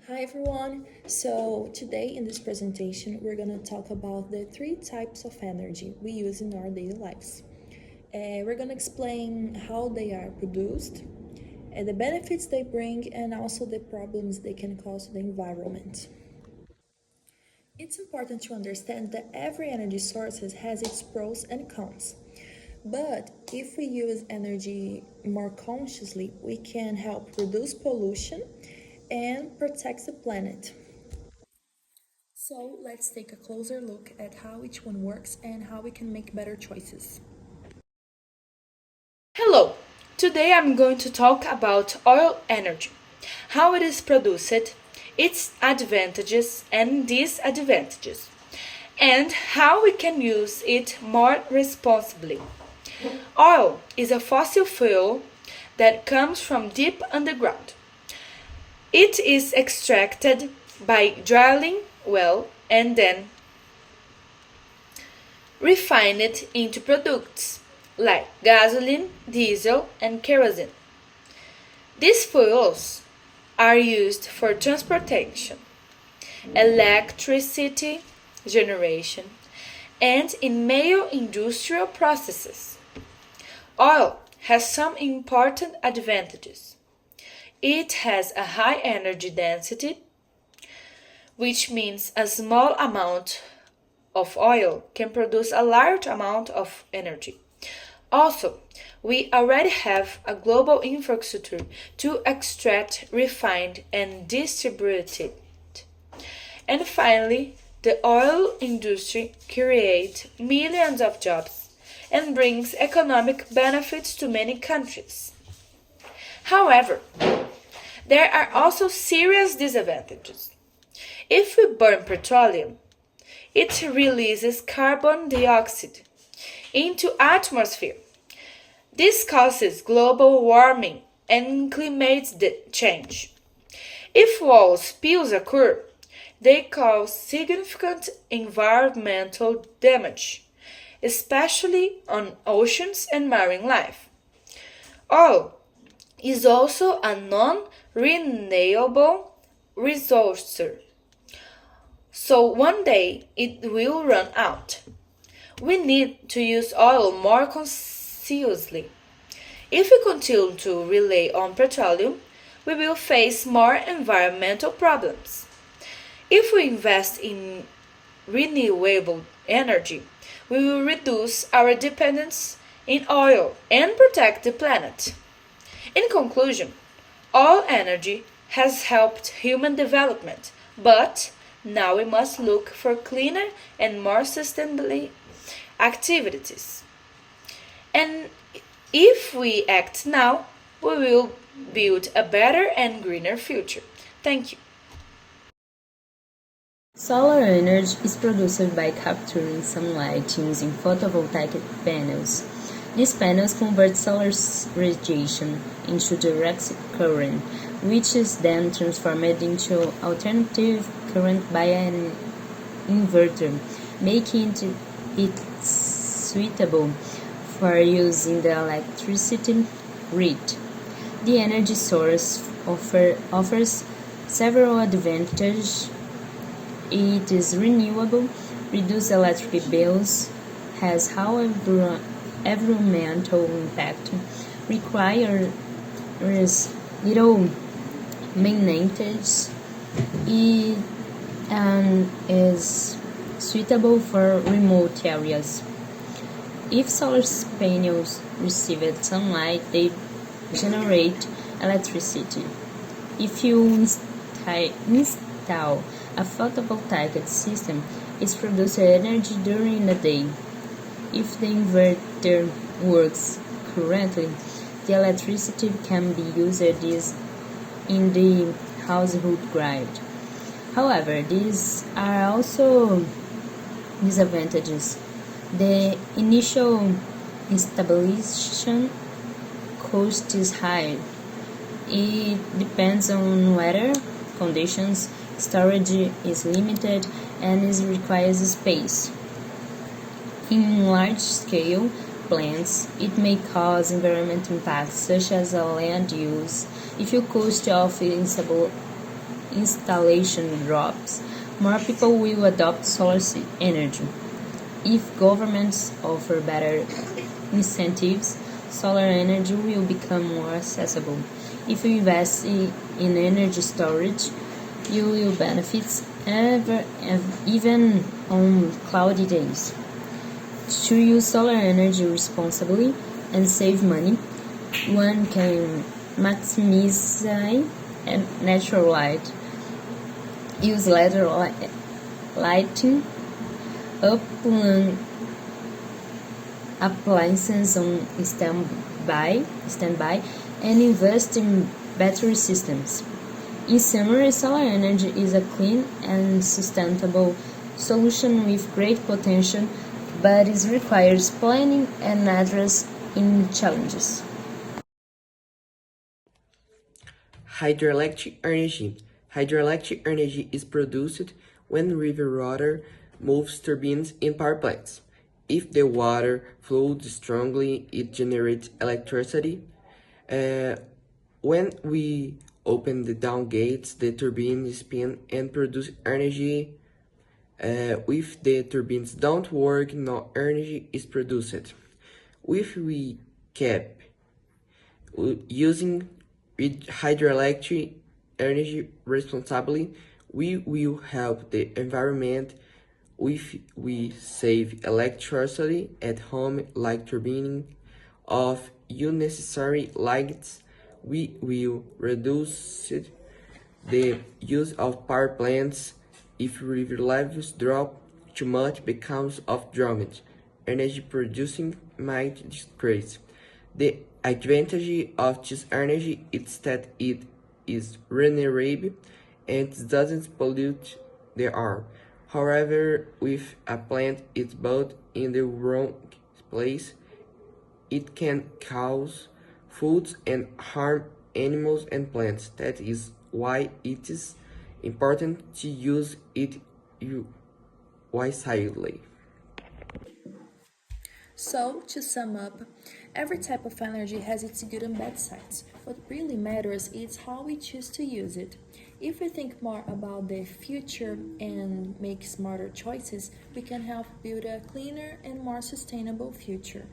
Hi everyone. So today in this presentation, we're going to talk about the three types of energy we use in our daily lives. We're going to explain how they are produced, the benefits they bring, and also the problems they can cause to the environment. It's important to understand that every energy source has its pros and cons. But if we use energy more consciously, we can help reduce pollution and protect the planet. So let's take a closer look at how each one works and how we can make better choices. Hello! Today I'm going to talk about oil energy, how it is produced, its advantages and disadvantages, and how we can use it more responsibly. Oil is a fossil fuel that comes from deep underground. It is extracted by drilling well and then refined into products like gasoline, diesel, and kerosene. These fuels are used for transportation, electricity generation, and in many industrial processes. Oil has some important advantages. It has a high energy density, which means a small amount of oil can produce a large amount of energy. Also, we already have a global infrastructure to extract, refine, and distribute it. And finally, the oil industry creates millions of jobs and brings economic benefits to many countries. However, there are also serious disadvantages. If we burn petroleum, it releases carbon dioxide into atmosphere. This causes global warming and climate change. If oil spills occur, they cause significant environmental damage, especially on oceans and marine life. Oil is also a non-renewable resource, so one day it will run out. We need to use oil more consciously. If we continue to rely on petroleum, we will face more environmental problems. If we invest in renewable energy, we will reduce our dependence in oil and protect the planet. In conclusion, all energy has helped human development, but now we must look for cleaner and more sustainable activities. And if we act now, we will build a better and greener future. Thank you. Solar energy is produced by capturing sunlight using photovoltaic panels. These panels convert solar radiation into direct current, which is then transformed into alternative current by an inverter, making it suitable for use in the electricity grid. The energy source offers several advantages. It is renewable, reduces electric bills, has however environmental impact, requires little maintenance, and is suitable for remote areas. If solar panels receive sunlight, they generate electricity. If you install a photovoltaic system, it produces energy during the day. If the inverter works correctly, the electricity can be used in the household grid. However, these are also disadvantages. The initial installation cost is high. It depends on weather conditions, storage is limited, and it requires space. In large-scale plants, it may cause environmental impacts such as land use. If you cost of installation drops, more people will adopt solar energy. If governments offer better incentives, solar energy will become more accessible. If you invest in energy storage, you will benefit even on cloudy days. To use solar energy responsibly and save money, one can maximize natural light, use ladder lighting, upland appliances on standby, and invest in battery systems. In summary, solar energy is a clean and sustainable solution with great potential, but it requires planning and addressing challenges. Hydroelectric energy. Hydroelectric energy is produced when river water moves turbines in power plants. If the water flows strongly, it generates electricity. When we open the down gates, the turbines spin and produce energy. If the turbines don't work, no energy is produced. If we keep using hydroelectric energy responsibly, we will help the environment. If we save electricity at home, like turbining of unnecessary lights, we will reduce the use of power plants. If river levels drop too much because of drought, energy producing might decrease. The advantage of this energy is that it is renewable and doesn't pollute the air. However, if a plant is bought in the wrong place, it can cause floods and harm animals and plants. That is why it is important to use it wisely. So, to sum up, every type of energy has its good and bad sides. What really matters is how we choose to use it. If we think more about the future and make smarter choices, we can help build a cleaner and more sustainable future.